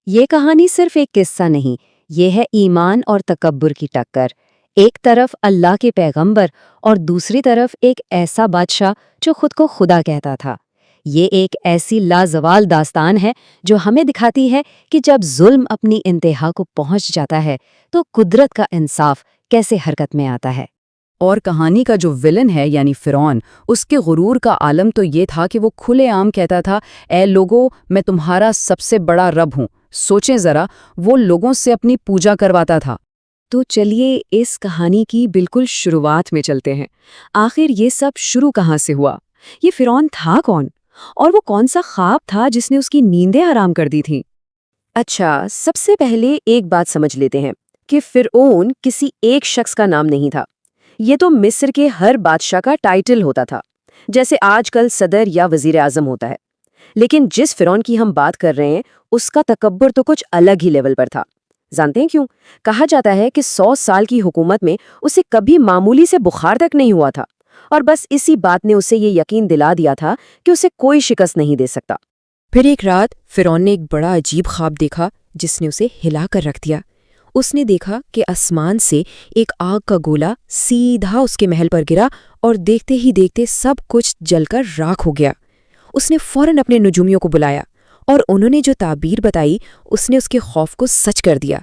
یہ کہانی صرف ایک قصہ نہیں، یہ ہے ایمان اور تکبر کی ٹکر۔ ایک طرف اللہ کے پیغمبر اور دوسری طرف ایک ایسا بادشاہ جو خود کو خدا کہتا تھا۔ یہ ایک ایسی لازوال داستان ہے جو ہمیں دکھاتی ہے کہ جب ظلم اپنی انتہا کو پہنچ جاتا ہے تو قدرت کا انصاف کیسے حرکت میں آتا ہے۔ اور کہانی کا جو ویلن ہے یعنی فرعون، اس کے غرور کا عالم تو یہ تھا کہ وہ کھلے عام کہتا تھا، اے لوگو، میں تمہارا سب سے بڑا رب ہوں۔ سوچیں ذرا، وہ لوگوں سے اپنی پوجا کرواتا تھا۔ تو چلیے اس کہانی کی بالکل شروعات میں چلتے ہیں۔ آخر یہ سب شروع کہاں سے ہوا؟ یہ فرعون تھا کون؟ اور وہ کون سا خواب تھا جس نے اس کی نیندیں حرام کر دی تھیں؟ اچھا، سب سے پہلے ایک بات سمجھ لیتے ہیں کہ فرعون کسی ایک شخص کا نام نہیں تھا۔ یہ تو مصر کے ہر بادشاہ کا ٹائٹل ہوتا تھا، جیسے آج کل صدر یا وزیر اعظم ہوتا ہے۔ لیکن جس فرعون کی ہم بات کر رہے ہیں، اس کا تکبر تو کچھ الگ ہی لیول پر تھا۔ جانتے ہیں کیوں؟ کہا جاتا ہے کہ 100 سال کی حکومت میں اسے کبھی معمولی سے بخار تک نہیں ہوا تھا، اور بس اسی بات نے اسے یہ یقین دلا دیا تھا کہ اسے کوئی شکست نہیں دے سکتا۔ پھر ایک رات فرعون نے ایک بڑا عجیب خواب دیکھا جس نے اسے ہلا کر رکھ دیا۔ اس نے دیکھا کہ آسمان سے ایک آگ کا گولا سیدھا اس کے محل پر گرا اور دیکھتے ہی دیکھتے سب کچھ جل کر راکھ ہو گیا۔ اس نے فوراً اپنے نجومیوں کو بلایا اور انہوں نے جو تعبیر بتائی اس نے اس کے خوف کو سچ کر دیا۔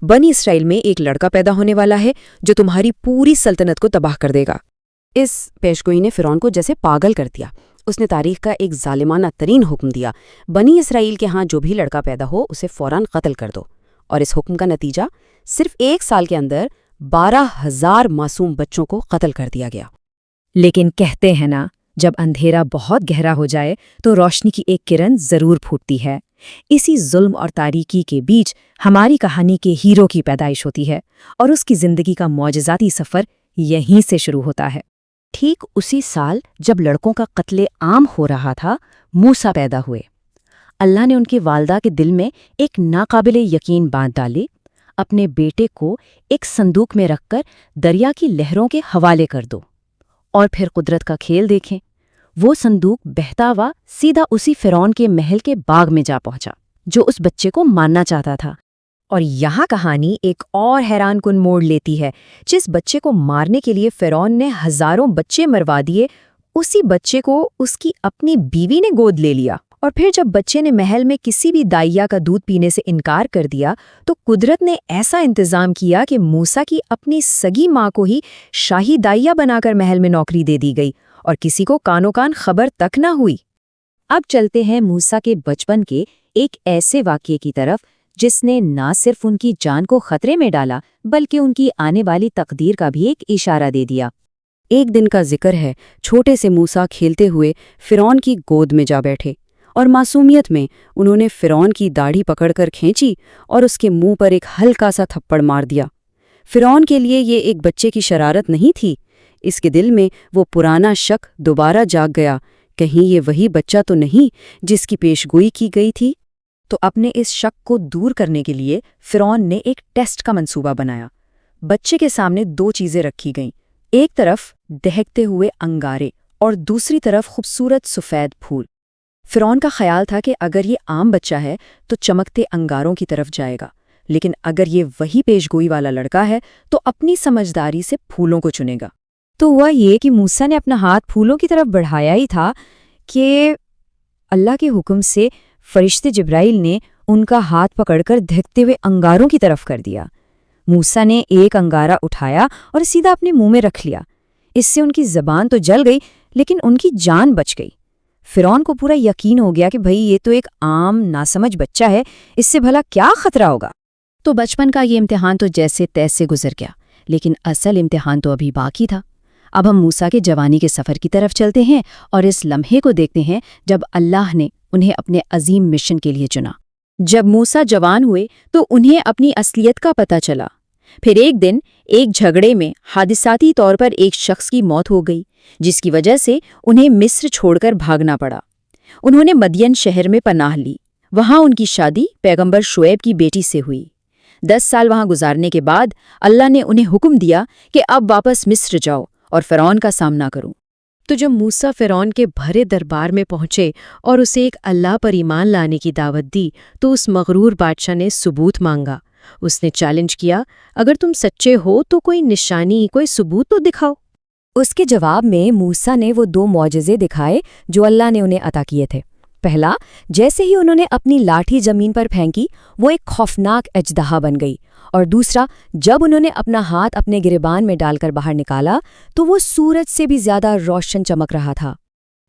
بنی اسرائیل میں ایک لڑکا پیدا ہونے والا ہے جو تمہاری پوری سلطنت کو تباہ کر دے گا۔ اس پیشگوئی نے فرعون کو جیسے پاگل کر دیا۔ اس نے تاریخ کا ایک ظالمانہ ترین حکم دیا، بنی اسرائیل کے ہاں جو بھی لڑکا پیدا ہو اسے فوراً قتل کر دو۔ اور اس حکم کا نتیجہ صرف 1 سال کے اندر 12,000 معصوم بچوں کو قتل کر دیا گیا۔ لیکن کہتے ہیں نا، جب اندھیرا بہت گہرا ہو جائے تو روشنی کی ایک کرن ضرور پھوٹتی ہے۔ اسی ظلم اور تاریکی کے بیچ ہماری کہانی کے ہیرو کی پیدائش ہوتی ہے، اور اس کی زندگی کا معجزاتی سفر یہیں سے شروع ہوتا ہے۔ ٹھیک اسی سال جب لڑکوں کا قتل عام ہو رہا تھا، موسیٰ پیدا ہوئے۔ اللہ نے ان کی والدہ کے دل میں ایک ناقابل یقین بات ڈالی، اپنے بیٹے کو ایک صندوق میں رکھ کر دریا کی لہروں کے حوالے کر دو۔ اور پھر قدرت کا کھیل دیکھیں، وہ صندوق بہتا ہوا سیدھا اسی فرعون کے محل کے باغ میں جا پہنچا جو اس بچے کو مارنا چاہتا تھا۔ اور یہاں کہانی ایک اور حیران کن موڑ لیتی ہے۔ جس بچے کو مارنے کے لیے فرعون نے ہزاروں بچے مروا دیے، اسی بچے کو اس کی اپنی بیوی نے گود لے لیا۔ اور پھر جب بچے نے محل میں کسی بھی دائیا کا دودھ پینے سے انکار کر دیا تو قدرت نے ایسا انتظام کیا کہ موسیٰ کی اپنی سگی ماں کو ہی شاہی دائیا بنا کر محل میں نوکری دے دی گئی، اور کسی کو کانوں کان خبر تک نہ ہوئی۔ اب چلتے ہیں موسیٰ کے بچپن کے ایک ایسے واقعے کی طرف جس نے نہ صرف ان کی جان کو خطرے میں ڈالا بلکہ ان کی آنے والی تقدیر کا بھی ایک اشارہ دے دیا۔ ایک دن کا ذکر ہے، چھوٹے سے موسیٰ کھیلتے ہوئے فرعون کی گود میں جا بیٹھے، اور معصومیت میں انہوں نے فرعون کی داڑھی پکڑ کر کھینچی اور اس کے منہ پر ایک ہلکا سا تھپڑ مار دیا۔ فرعون کے لیے یہ ایک بچے کی شرارت نہیں تھی، اس کے دل میں وہ پرانا شک دوبارہ جاگ گیا، کہیں یہ وہی بچہ تو نہیں جس کی پیشگوئی کی گئی تھی۔ تو اپنے اس شک کو دور کرنے کے لیے فرعون نے ایک ٹیسٹ کا منصوبہ بنایا۔ بچے کے سامنے 2 چیزیں رکھی گئیں، ایک طرف دہکتے ہوئے انگارے اور دوسری طرف خوبصورت سفید پھول۔ فرعون کا خیال تھا کہ اگر یہ عام بچہ ہے تو چمکتے انگاروں کی طرف جائے گا، لیکن اگر یہ وہی پیشگوئی والا لڑکا ہے تو اپنی سمجھداری سے پھولوں کو چنے گا۔ تو ہوا یہ کہ موسیٰ نے اپنا ہاتھ پھولوں کی طرف بڑھایا ہی تھا کہ اللہ کے حکم سے فرشتے جبرائیل نے ان کا ہاتھ پکڑ کر دہکتے ہوئے انگاروں کی طرف کر دیا۔ موسیٰ نے ایک انگارہ اٹھایا اور سیدھا اپنے منہ میں رکھ لیا۔ اس سے ان کی زبان تو جل گئی لیکن ان کی جان بچ گئی۔ فرعون کو پورا یقین ہو گیا کہ بھئی یہ تو ایک عام ناسمجھ بچہ ہے، اس سے بھلا کیا خطرہ ہوگا۔ تو بچپن کا یہ امتحان تو جیسے تیسے گزر گیا، لیکن اصل امتحان تو ابھی باقی تھا۔ اب ہم موسیٰ کے جوانی کے سفر کی طرف چلتے ہیں اور اس لمحے کو دیکھتے ہیں جب اللہ نے انہیں اپنے عظیم مشن کے لیے چنا۔ جب موسیٰ جوان ہوئے تو انہیں اپنی اصلیت کا پتہ چلا۔ پھر ایک دن ایک جھگڑے میں حادثاتی طور پر ایک شخص کی موت ہو گئی، جس کی وجہ سے انہیں مصر چھوڑ کر بھاگنا پڑا۔ انہوں نے مدین شہر میں پناہ لی۔ وہاں ان کی شادی پیغمبر شعیب کی بیٹی سے ہوئی۔ 10 سال وہاں گزارنے کے بعد اللہ نے انہیں حکم دیا کہ اب واپس مصر جاؤ اور فرعون کا سامنا کرو۔ تو جب موسیٰ فرعون کے بھرے دربار میں پہنچے اور اسے ایک اللہ پر ایمان لانے کی دعوت دی تو اس مغرور بادشاہ نے ثبوت مانگا۔ اس نے چیلنج کیا، اگر تم سچے ہو تو کوئی نشانی، کوئی ثبوت تو دکھاؤ۔ اس کے جواب میں موسیٰ نے وہ 2 معجزے دکھائے جو اللہ نے انہیں عطا کیے تھے۔ پہلا، جیسے ہی انہوں نے اپنی لاٹھی زمین پر پھینکی وہ ایک خوفناک اژدہا بن گئی، اور دوسرا، جب انہوں نے اپنا ہاتھ اپنے گریبان میں ڈال کر باہر نکالا تو وہ سورج سے بھی زیادہ روشن چمک رہا تھا۔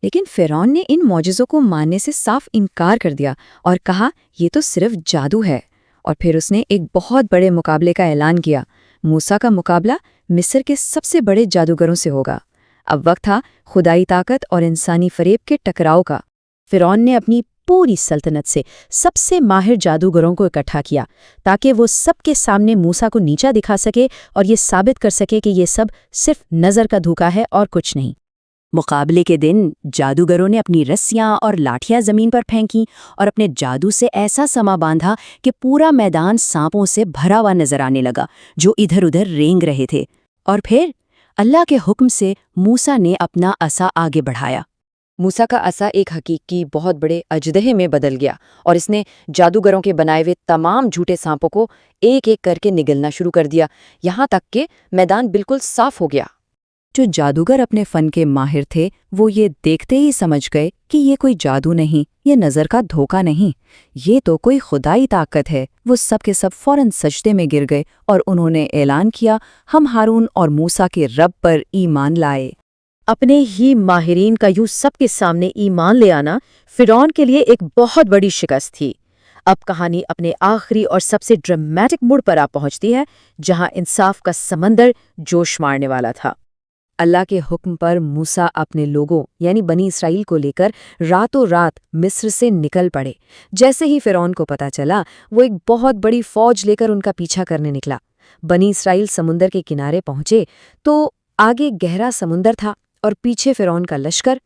لیکن فرعون نے ان معجزوں کو ماننے سے صاف انکار کر دیا اور کہا یہ تو صرف جادو ہے، اور پھر اس نے ایک بہت بڑے مقابلے کا اعلان کیا۔ موسیٰ کا مقابلہ مصر کے سب سے بڑے جادوگروں سے ہوگا۔ اب وقت تھا خدائی طاقت اور انسانی فریب کے ٹکراؤ کا۔ فرعون نے اپنی پوری سلطنت سے سب سے ماہر جادوگروں کو اکٹھا کیا تاکہ وہ سب کے سامنے موسیٰ کو نیچا دکھا سکے اور یہ ثابت کر سکے کہ یہ سب صرف نظر کا دھوکا ہے اور کچھ نہیں۔ مقابلے کے دن جادوگروں نے اپنی رسیاں اور لاٹھیاں زمین پر پھینکیں اور اپنے جادو سے ایسا سما باندھا کہ پورا میدان سانپوں سے بھرا ہوا نظر آنے لگا جو ادھر ادھر رینگ رہے تھے۔ اور پھر اللہ کے حکم سے موسیٰ نے اپنا عصا آگے بڑھایا۔ موسیٰ کا عصا ایک حقیقی بہت بڑے اژدہے میں بدل گیا اور اس نے جادوگروں کے بنائے ہوئے تمام جھوٹے سانپوں کو ایک ایک کر کے نگلنا شروع کر دیا، یہاں تک کہ میدان بالکل صاف ہو گیا۔ جو جادوگر اپنے فن کے ماہر تھے وہ یہ دیکھتے ہی سمجھ گئے کہ یہ کوئی جادو نہیں، یہ نظر کا دھوکا نہیں، یہ تو کوئی خدائی طاقت ہے۔ وہ سب کے سب فوراً سجدے میں گر گئے اور انہوں نے اعلان کیا، ہم ہارون اور موسیٰ کے رب پر ایمان لائے۔ اپنے ہی ماہرین کا یوں سب کے سامنے ایمان لے آنا فرعون کے لیے ایک بہت بڑی شکست تھی۔ اب کہانی اپنے آخری اور سب سے ڈرامیٹک موڑ پر آ پہنچتی ہے جہاں انصاف کا سمندر جوش مارنے والا تھا۔ اللہ کے حکم پر موسیٰ اپنے لوگوں یعنی بنی اسرائیل کو لے کر راتوں رات مصر سے نکل پڑے۔ جیسے ہی فرعون کو پتہ چلا وہ ایک بہت بڑی فوج لے کر ان کا پیچھا کرنے نکلا۔ بنی اسرائیل سمندر کے کنارے پہنچے تو آگے گہرا سمندر تھا اور پیچھے فرعون کا لشکر۔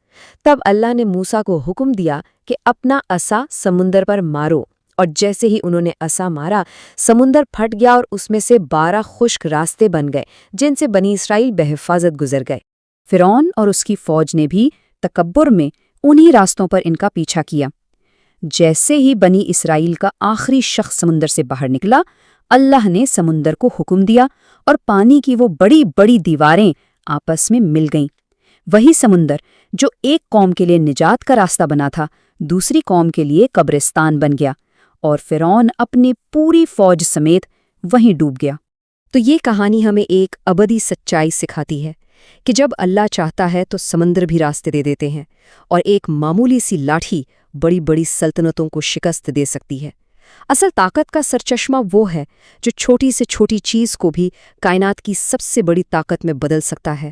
تب اللہ نے موسیٰ کو حکم دیا کہ اپنا عصا سمندر پر مارو، اور جیسے ہی انہوں نے عصا مارا سمندر پھٹ گیا اور اس میں سے 12 خشک راستے بن گئے جن سے بنی اسرائیل بحفاظت گزر گئے۔ فرعون اور اس کی فوج نے بھی تکبر میں انہی راستوں پر ان کا پیچھا کیا۔ جیسے ہی بنی اسرائیل کا آخری شخص سمندر سے باہر نکلا، اللہ نے سمندر کو حکم دیا اور پانی کی وہ بڑی بڑی دیواریں آپس میں مل گئیں۔ وہی سمندر جو ایک قوم کے لیے نجات کا راستہ بنا تھا دوسری قوم کے لیے قبرستان بن گیا، اور فرعون اپنی پوری فوج سمیت وہیں ڈوب گیا۔ تو یہ کہانی ہمیں ایک ابدی سچائی سکھاتی ہے کہ جب اللہ چاہتا ہے تو سمندر بھی راستے دے دیتے ہیں، اور ایک معمولی سی لاٹھی بڑی بڑی سلطنتوں کو شکست دے سکتی ہے۔ اصل طاقت کا سرچشمہ وہ ہے جو چھوٹی سے چھوٹی چیز کو بھی کائنات کی سب سے بڑی طاقت میں بدل سکتا ہے۔